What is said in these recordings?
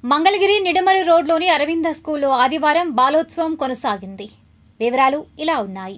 మంగళగిరి నిడమరు రోడ్లోని అరవింద స్కూల్లో ఆదివారం బాలోత్సవం కొనసాగింది. వివరాలు ఇలా ఉన్నాయి.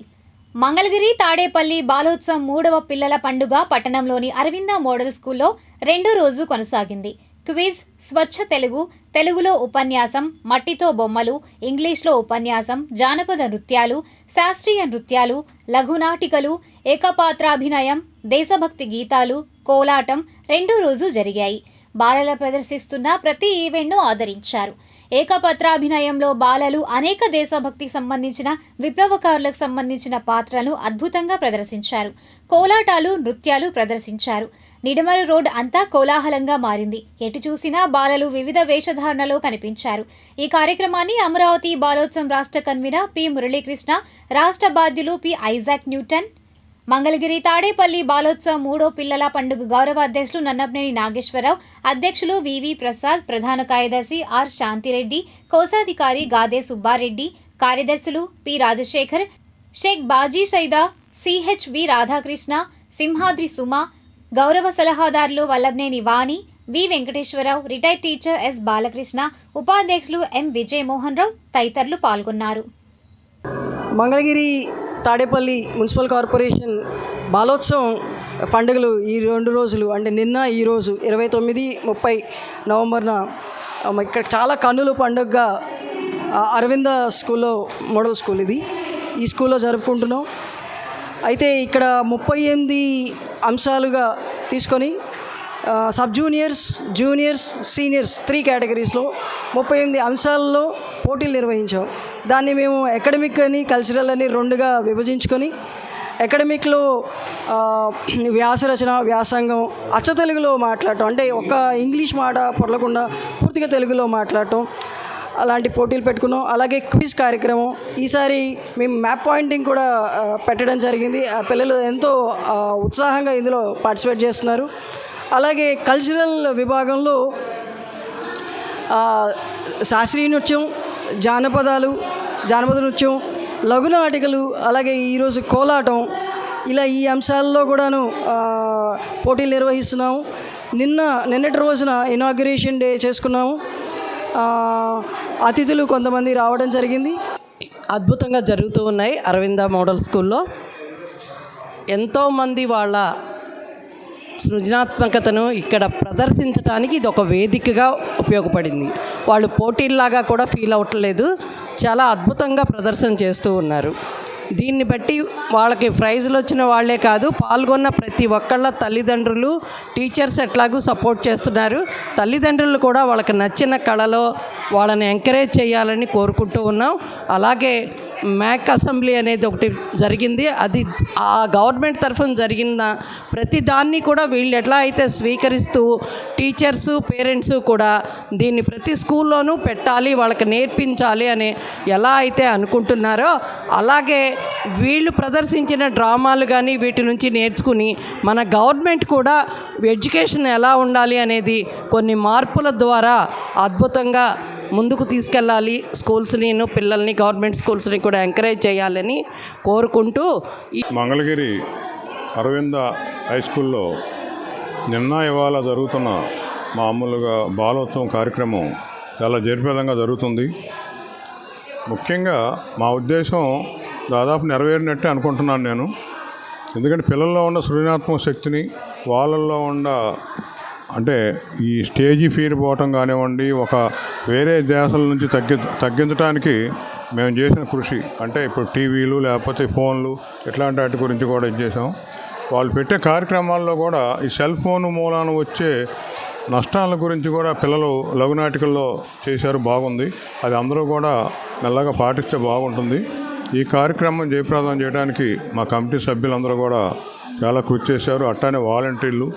మంగళగిరి తాడేపల్లి బాలోత్సవం 3వ పిల్లల పండుగ పట్టణంలోని అరవింద మోడల్ స్కూల్లో రెండో రోజు కొనసాగింది. క్విజ్, స్వచ్ఛ తెలుగు, తెలుగులో ఉపన్యాసం, మట్టితో బొమ్మలు, ఇంగ్లీష్లో ఉపన్యాసం, జానపద నృత్యాలు, శాస్త్రీయ నృత్యాలు, లఘునాటికలు, ఏకపాత్రాభినయం, దేశభక్తి గీతాలు, కోలాటం రెండో రోజు జరిగాయి. బాలల ప్రదర్శిస్తున్న ప్రతి ఈవెంట్ను ఆదరించారు. ఏకపత్రాభినయంలో బాలలు అనేక దేశభక్తికి సంబంధించిన విప్లవకారులకు సంబంధించిన పాత్రను అద్భుతంగా ప్రదర్శించారు. కోలాటాలు, నృత్యాలు ప్రదర్శించారు. నిడమరు రోడ్ అంతా కోలాహలంగా మారింది. ఎటు చూసినా బాలలు వివిధ వేషధారణలో కనిపించారు. ఈ కార్యక్రమాన్ని అమరావతి బాలోత్సవం రాష్ట్ర కన్వీనర్ పి మురళీకృష్ణ, రాష్ట్ర బాధ్యులు P Isaac Newton, Mangalagiri Tadepalli Balotsavam 3వ పిల్లల పండుగ గౌరవ అధ్యక్షులు నన్నపనేని నాగేశ్వరరావు, అధ్యక్షులు వివి ప్రసాద్, ప్రధాన కార్యదర్శి ఆర్ శాంతిరెడ్డి, కోశాధికారి గాదే సుబ్బారెడ్డి, కార్యదర్శులు పి రాజశేఖర్, షేక్ బాజీ సైదా, సిహెచ్వి రాధాకృష్ణ, సింహాద్రి సుమ, గౌరవ సలహాదారులు Vallabhaneni Vani, V Venkateswararao, retired teacher S Balakrishna, ఉపాధ్యక్షులు ఎం విజయమోహన్ రావు తదితరులు పాల్గొన్నారు. మంగళగిరి తాడేపల్లి మున్సిపల్ కార్పొరేషన్ బాలోత్సవం పండుగలు ఈ 2 రోజులు అంటే నిన్న ఈరోజు 29, 30 నవంబర్న ఇక్కడ చాలా కన్నుల పండుగగా అరవింద స్కూల్లో మోడల్ స్కూల్ ఈ స్కూల్లో జరుపుకుంటున్నాం. అయితే ఇక్కడ 38 అంశాలుగా తీసుకొని సబ్ జూనియర్స్, జూనియర్స్, సీనియర్స్ 3 కేటగిరీస్లో 38 అంశాలలో పోటీలు నిర్వహించాం. దాన్ని మేము అకాడమిక్ అని కల్చరల్ అని 2గా విభజించుకొని అకాడమిక్లో వ్యాసరచన, వ్యాసంగం, అచ్చ తెలుగులో మాట్లాడటం, అంటే ఒక ఇంగ్లీష్ మాట పొరలకుండా పూర్తిగా తెలుగులో మాట్లాడటం, అలాంటి పోటీలు పెట్టుకున్నాం. అలాగే క్విజ్ కార్యక్రమం ఈసారి మేము మ్యాప్ పాయింటింగ్ కూడా పెట్టడం జరిగింది. ఆ పిల్లలు ఎంతో ఉత్సాహంగా ఇందులో పార్టిసిపేట్ చేస్తున్నారు. అలాగే కల్చరల్ విభాగంలో శాస్త్రీయ నృత్యం, జానపద నృత్యం, లఘునాటికలు, అలాగే ఈరోజు కోలాటం, ఇలా ఈ అంశాల్లో కూడాను పోటీలు నిర్వహిస్తున్నాము. నిన్నటి రోజున ఇనాగ్రేషన్ డే చేసుకున్నాము. అతిథులు కొంతమంది రావడం జరిగింది. అద్భుతంగా జరుగుతూ ఉన్నాయి. అరవింద మోడల్ స్కూల్లో ఎంతోమంది వాళ్ళ సృజనాత్మకతను ఇక్కడ ప్రదర్శించడానికి ఇది ఒక వేదికగా ఉపయోగపడింది. వాళ్ళు పోటీల్లాగా కూడా ఫీల్ అవ్వట్లేదు, చాలా అద్భుతంగా ప్రదర్శన చేస్తూ ఉన్నారు. దీన్ని బట్టి వాళ్ళకి ప్రైజులు వచ్చిన వాళ్ళే కాదు, పాల్గొన్న ప్రతి ఒక్కళ్ళ తల్లిదండ్రులు, టీచర్స్ ఎట్లాగూ సపోర్ట్ చేస్తున్నారు. తల్లిదండ్రులు కూడా వాళ్ళకి నచ్చిన కళలో వాళ్ళని ఎంకరేజ్ చేయాలని కోరుకుంటూ ఉన్నాం. అలాగే మ్యాక్ అసెంబ్లీ అనేది ఒకటి జరిగింది. అది ఆ గవర్నమెంట్ తరఫున జరిగిన ప్రతి దాన్ని కూడా వీళ్ళు ఎట్లా అయితే స్వీకరిస్తూ టీచర్సు, పేరెంట్స్ కూడా దీన్ని ప్రతి స్కూల్లోనూ పెట్టాలి, వాళ్ళకి నేర్పించాలి అని ఎలా అయితే అనుకుంటున్నారో అలాగే వీళ్ళు ప్రదర్శించిన డ్రామాలు కానీ వీటి నుంచి నేర్చుకుని మన గవర్నమెంట్ కూడా ఎడ్యుకేషన్ ఎలా ఉండాలి అనేది కొన్ని మార్పుల ద్వారా అద్భుతంగా ముందుకు తీసుకెళ్ళాలి. స్కూల్స్ని, పిల్లల్ని, గవర్నమెంట్ స్కూల్స్ని కూడా ఎంకరేజ్ చేయాలని కోరుకుంటూ మంగళగిరి అరవింద హై స్కూల్లో ఇవాళ జరుగుతున్న మామూలుగా బాలోత్సవం కార్యక్రమం చాలా జరిపేదంగా జరుగుతుంది. ముఖ్యంగా మా ఉద్దేశం దాదాపు నెరవేరినట్టే అనుకుంటున్నాను నేను. ఎందుకంటే పిల్లల్లో ఉన్న సృజనాత్మక శక్తిని, వాళ్ళల్లో ఉన్న అంటే ఈ స్టేజీ ఫీర్ పోవటం కానివ్వండి, ఒక వేరే దేశాల నుంచి తగ్గించడానికి మేము చేసిన కృషి, అంటే ఇప్పుడు టీవీలు లేకపోతే ఫోన్లు ఇట్లాంటి వాటి గురించి కూడా ఇచ్చేసాం. వాళ్ళు పెట్టే కార్యక్రమాల్లో కూడా ఈ సెల్ ఫోన్ మూలాన వచ్చే నష్టాల గురించి కూడా పిల్లలు లఘునాటికల్లో చేశారు, బాగుంది. అది అందరూ కూడా మెల్లగా పాటిస్తే బాగుంటుంది. ఈ కార్యక్రమం జయప్రదం చేయడానికి మా కమిటీ సభ్యులందరూ కూడా చాలా కృషి చేశారు. అట్టానే వాలంటీర్లు,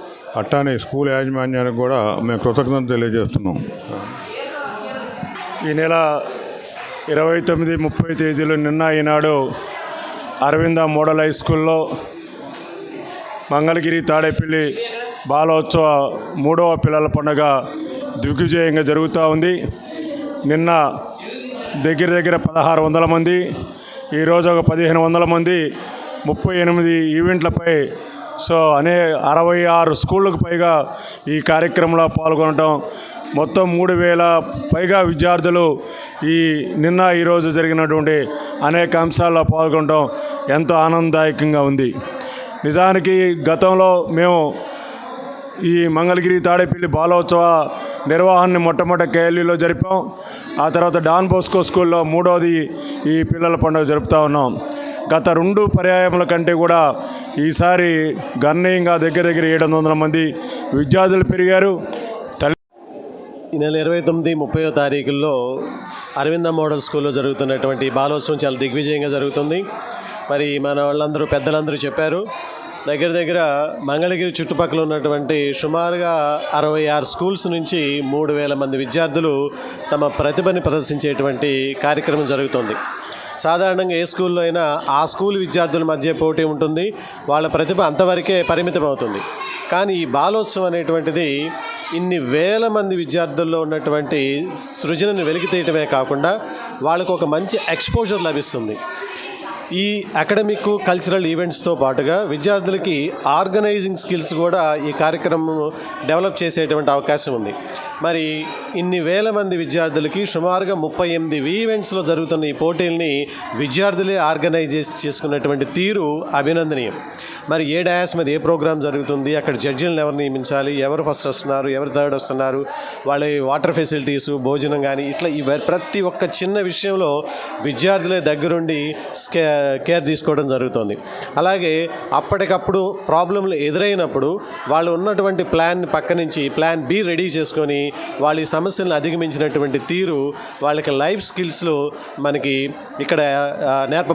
అట్టానే స్కూల్ యాజమాన్యానికి కూడా మేము కృతజ్ఞత తెలియజేస్తున్నాం. ఈ నెల 29, 30 తేదీలు నిన్న ఈనాడు అరవింద మోడల్ హై స్కూల్లో మంగళగిరి తాడేపల్లి బాలోత్సవ 3వ పిల్లల పండుగ దిగ్విజయంగా జరుగుతూ ఉంది. నిన్న దగ్గర 1600 మంది, ఈరోజు ఒక 1500 మంది 38 ఈవెంట్లపై 66 స్కూళ్ళకు పైగా ఈ కార్యక్రమంలో పాల్గొనడం మొత్తం 3000 పైగా విద్యార్థులు నిన్న ఈరోజు జరిగినటువంటి అనేక అంశాల్లో పాల్గొనడం ఎంతో ఆనందదాయకంగా ఉంది. నిజానికి గతంలో మేము ఈ మంగళగిరి తాడేపల్లి బాలోత్సవ నిర్వహణని మొట్టమొదటి కేఎల్యూలో జరిపాం. ఆ తర్వాత డాన్ బోస్కో స్కూల్లో 3వది ఈ పిల్లల పండుగ జరుపుతూ ఉన్నాం. గత 2 పర్యాయముల కంటే కూడా ఈసారి గణనీయంగా దగ్గర 700 మంది విద్యార్థులు పెరిగారు. ఈ నెల 29, 30వ తారీఖుల్లో అరవింద మోడల్ స్కూల్లో జరుగుతున్నటువంటి బాలోత్సవం చాలా దిగ్విజయంగా జరుగుతుంది. మరి మన వాళ్ళందరూ పెద్దలందరూ చెప్పారు, దగ్గర మంగళగిరి చుట్టుపక్కల ఉన్నటువంటి సుమారుగా 66 స్కూల్స్ నుంచి 3000 మంది విద్యార్థులు తమ ప్రతిభని ప్రదర్శించేటువంటి కార్యక్రమం జరుగుతుంది. సాధారణంగా ఏ స్కూల్లో అయినా ఆ స్కూల్ విద్యార్థుల మధ్య పోటీ ఉంటుంది, వాళ్ళ ప్రతిభ అంతవరకే పరిమితం అవుతుంది. కానీ ఈ బాలోత్సవం అనేటువంటిది ఇన్ని వేల మంది విద్యార్థుల్లో ఉన్నటువంటి సృజనను వెలికితీయటమే కాకుండా వాళ్ళకు ఒక మంచి ఎక్స్పోజర్ లభిస్తుంది. ఈ అకాడమిక్ కల్చరల్ ఈవెంట్స్తో పాటుగా విద్యార్థులకి ఆర్గనైజింగ్ స్కిల్స్ కూడా ఈ కార్యక్రమం డెవలప్ చేసేటువంటి అవకాశం ఉంది. మరి ఇన్ని వేల మంది విద్యార్థులకి సుమారుగా 38 ఈవెంట్స్లో జరుగుతున్న ఈ పోటీల్ని విద్యార్థులే ఆర్గనైజ్ చేసుకున్నటువంటి తీరు అభినందనీయం. మరి ఏ డయాస్ మీద ఏ ప్రోగ్రామ్ జరుగుతుంది, అక్కడ జడ్జిలను ఎవరు నియమించాలి, ఎవరు ఫస్ట్ వస్తున్నారు, ఎవరు థర్డ్ వస్తున్నారు, వాళ్ళ వాటర్ ఫెసిలిటీసు, భోజనం కానీ ఇట్లా ప్రతి ఒక్క చిన్న విషయంలో విద్యార్థులే దగ్గరుండి కేర్ తీసుకోవడం జరుగుతుంది. అలాగే అప్పటికప్పుడు ప్రాబ్లంలు ఎదురైనప్పుడు వాళ్ళు ఉన్నటువంటి ప్లాన్ పక్క నుంచి ప్లాన్ బి రెడీ చేసుకొని వాళ్ళ ఈ సమస్యలను అధిగమించినటువంటి తీరు వాళ్ళకి లైఫ్ స్కిల్స్లో మనకి ఇక్కడ నేర్ప